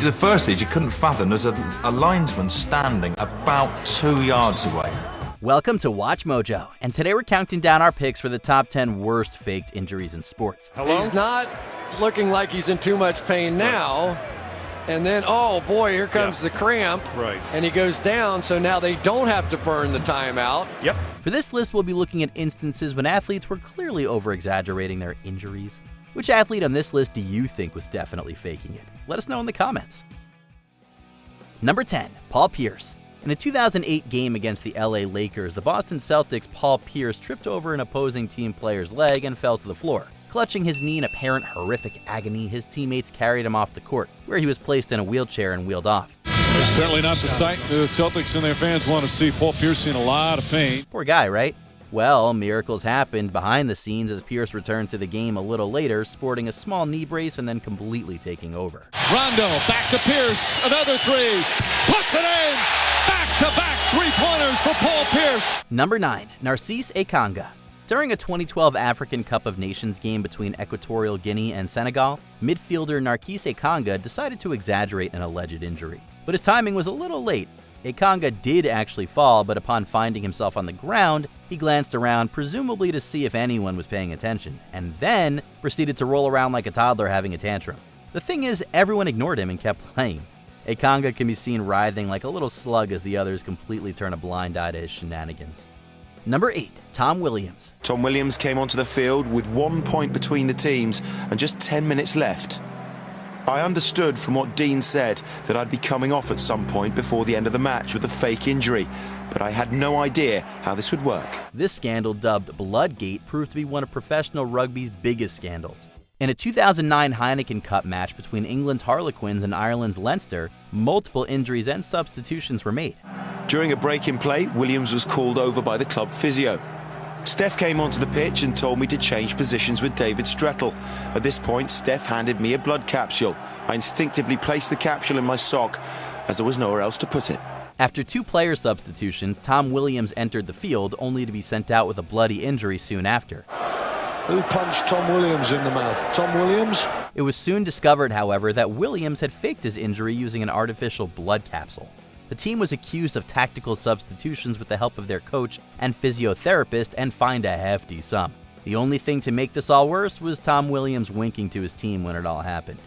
The first is you couldn't fathom there's a linesman standing about 2 yards away. Welcome to Watch Mojo, and today we're counting down our picks for the top 10 worst faked injuries in sports. Hello? He's not looking like he's in too much pain now. And then, oh boy, here comes the cramp. Right. And he goes down, so now they don't have to burn the timeout. Yep. For this list, we'll be looking at instances when athletes were clearly over-exaggerating their injuries. Which athlete on this list do you think was definitely faking it? Let us know in the comments. Number 10, Paul Pierce. In a 2008 game against the LA Lakers, the Boston Celtics' Paul Pierce tripped over an opposing team player's leg and fell to the floor. Clutching his knee in apparent horrific agony, his teammates carried him off the court, where he was placed in a wheelchair and wheeled off. It's certainly not the sight the Celtics and their fans want to see. Paul Pierce in a lot of pain. Poor guy, right? Well, miracles happened behind the scenes as Pierce returned to the game a little later, sporting a small knee brace and then completely taking over. Rondo, back to Pierce, another three, puts it in! Back-to-back three-pointers for Paul Pierce! Number 9, Narcisse Ekanga. During a 2012 African Cup of Nations game between Equatorial Guinea and Senegal, midfielder Narcisse Ekanga decided to exaggerate an alleged injury. But his timing was a little late. Ekanga did actually fall, but upon finding himself on the ground, he glanced around, presumably to see if anyone was paying attention, and then proceeded to roll around like a toddler having a tantrum. The thing is, everyone ignored him and kept playing. Ekanga can be seen writhing like a little slug as the others completely turn a blind eye to his shenanigans. Number 8, Tom Williams. Tom Williams came onto the field with 1 point between the teams and just 10 minutes left. I understood from what Dean said that I'd be coming off at some point before the end of the match with a fake injury, but I had no idea how this would work. This scandal, dubbed Bloodgate, proved to be one of professional rugby's biggest scandals. In a 2009 Heineken Cup match between England's Harlequins and Ireland's Leinster, multiple injuries and substitutions were made. During a break in play, Williams was called over by the club physio. Steph came onto the pitch and told me to change positions with David Strettle. At this point, Steph handed me a blood capsule. I instinctively placed the capsule in my sock, as there was nowhere else to put it. After 2 player substitutions, Tom Williams entered the field, only to be sent out with a bloody injury soon after. Who punched Tom Williams in the mouth? Tom Williams? It was soon discovered, however, that Williams had faked his injury using an artificial blood capsule. The team was accused of tactical substitutions with the help of their coach and physiotherapist and fined a hefty sum. The only thing to make this all worse was Tom Williams winking to his team when it all happened.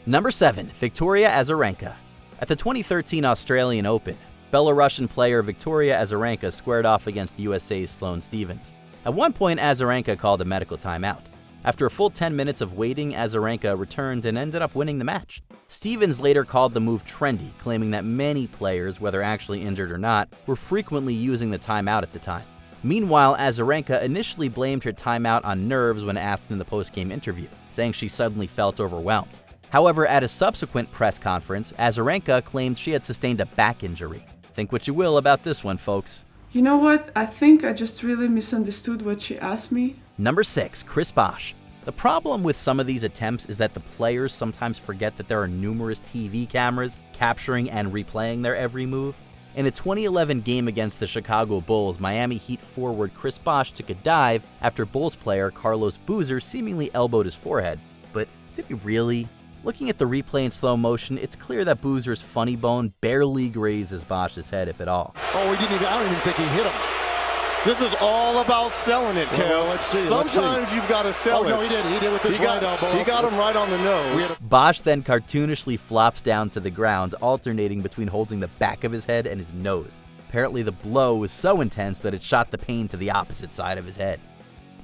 Number 7, Victoria Azarenka. At the 2013 Australian Open, Belarusian player Victoria Azarenka squared off against USA's Sloane Stephens. At one point, Azarenka called a medical timeout. After a full 10 minutes of waiting, Azarenka returned and ended up winning the match. Stephens later called the move trendy, claiming that many players, whether actually injured or not, were frequently using the timeout at the time. Meanwhile, Azarenka initially blamed her timeout on nerves when asked in the post-game interview, saying she suddenly felt overwhelmed. However, at a subsequent press conference, Azarenka claimed she had sustained a back injury. Think what you will about this one, folks. You know what? I think I just really misunderstood what she asked me. Number 6, Chris Bosh. The problem with some of these attempts is that the players sometimes forget that there are numerous TV cameras capturing and replaying their every move. In a 2011 game against the Chicago Bulls, Miami Heat forward Chris Bosh took a dive after Bulls player Carlos Boozer seemingly elbowed his forehead. But did he really? Looking at the replay in slow motion, it's clear that Boozer's funny bone barely grazes Bosch's head, if at all. Oh, I don't even think he hit him. This is all about selling it, Kel. Well, let's see. Sometimes you've got to sell it. No, he did. He did with his right elbow. He got him right on the nose. Bosh then cartoonishly flops down to the ground, alternating between holding the back of his head and his nose. Apparently the blow was so intense that it shot the pain to the opposite side of his head.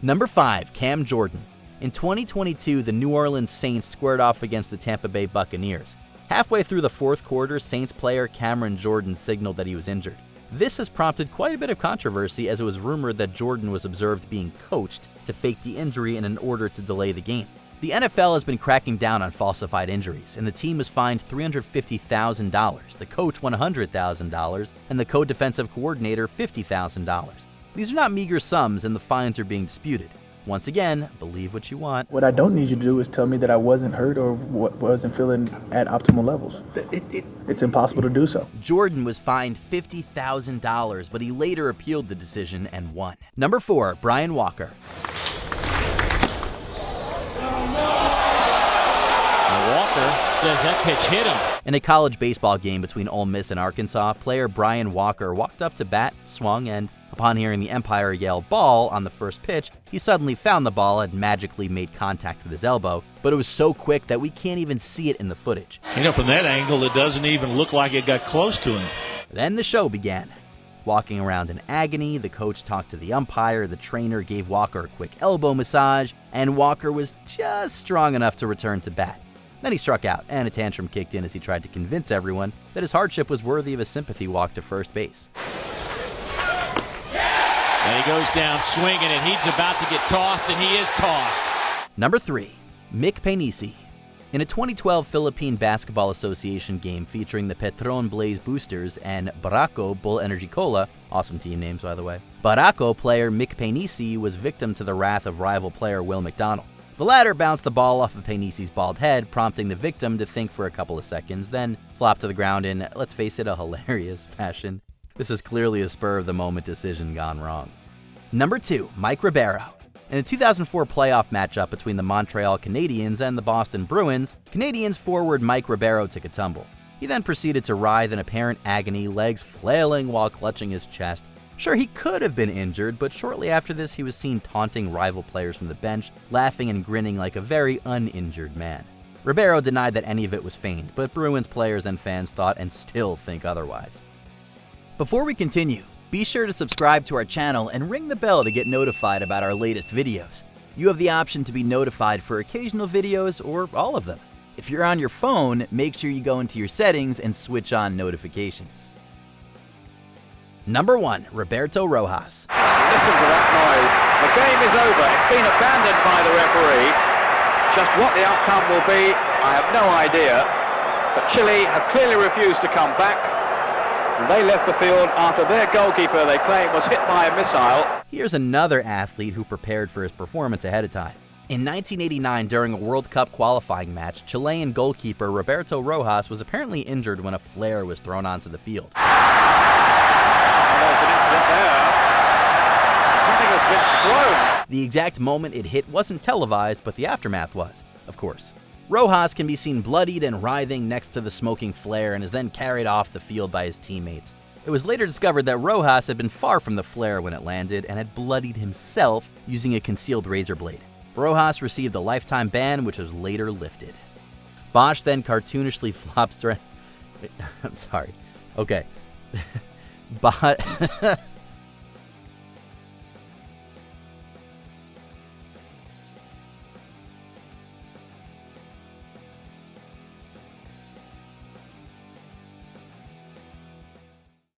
Number 5, Cam Jordan. In 2022, the New Orleans Saints squared off against the Tampa Bay Buccaneers. Halfway through the fourth quarter, Saints player Cameron Jordan signaled that he was injured. This has prompted quite a bit of controversy, as it was rumored that Jordan was observed being coached to fake the injury in order to delay the game. The NFL has been cracking down on falsified injuries, and the team was fined $350,000, the coach $100,000, and the co-defensive coordinator $50,000. These are not meager sums, and the fines are being disputed. Once again, believe what you want. What I don't need you to do is tell me that I wasn't hurt or wasn't feeling at optimal levels. It's impossible to do so. Jordan was fined $50,000, but he later appealed the decision and won. Number 4, Brian Walker. Walker says that pitch hit him. In a college baseball game between Ole Miss and Arkansas, player Brian Walker walked up to bat, swung, and upon hearing the umpire yell "ball" on the first pitch, he suddenly found the ball and magically made contact with his elbow, but it was so quick that we can't even see it in the footage. From that angle, it doesn't even look like it got close to him. Then the show began. Walking around in agony, the coach talked to the umpire, the trainer gave Walker a quick elbow massage, and Walker was just strong enough to return to bat. Then he struck out, and a tantrum kicked in as he tried to convince everyone that his hardship was worthy of a sympathy walk to first base. And he goes down swinging, and he's about to get tossed, and he is tossed. Number 3, Mick Painisi. In a 2012 Philippine Basketball Association game featuring the Petron Blaze Boosters and Barako Bull Energy Cola, awesome team names by the way, Barako player Mick Painisi was victim to the wrath of rival player Will McDonald. The latter bounced the ball off of Painisi's bald head, prompting the victim to think for a couple of seconds, then flop to the ground in, let's face it, a hilarious fashion. This is clearly a spur-of-the-moment decision gone wrong. Number 2, Mike Ribeiro. In a 2004 playoff matchup between the Montreal Canadiens and the Boston Bruins, Canadiens forward Mike Ribeiro took a tumble. He then proceeded to writhe in apparent agony, legs flailing while clutching his chest. Sure, he could have been injured, but shortly after this he was seen taunting rival players from the bench, laughing and grinning like a very uninjured man. Ribeiro denied that any of it was feigned, but Bruins players and fans thought and still think otherwise. Before we continue, be sure to subscribe to our channel and ring the bell to get notified about our latest videos. You have the option to be notified for occasional videos or all of them. If you're on your phone, make sure you go into your settings and switch on notifications. Number 1, Roberto Rojas. Listen to that noise. The game is over. It's been abandoned by the referee. Just what the outcome will be, I have no idea. But Chile have clearly refused to come back. And they left the field after their goalkeeper, they claim, was hit by a missile. Here's another athlete who prepared for his performance ahead of time. In 1989, during a World Cup qualifying match, Chilean goalkeeper Roberto Rojas was apparently injured when a flare was thrown onto the field. There's an incident there. Something has been thrown. The exact moment it hit wasn't televised, but the aftermath was, of course. Rojas can be seen bloodied and writhing next to the smoking flare and is then carried off the field by his teammates. It was later discovered that Rojas had been far from the flare when it landed and had bloodied himself using a concealed razor blade. Rojas received a lifetime ban, which was later lifted. Bosch then cartoonishly flops around. I'm sorry. Okay.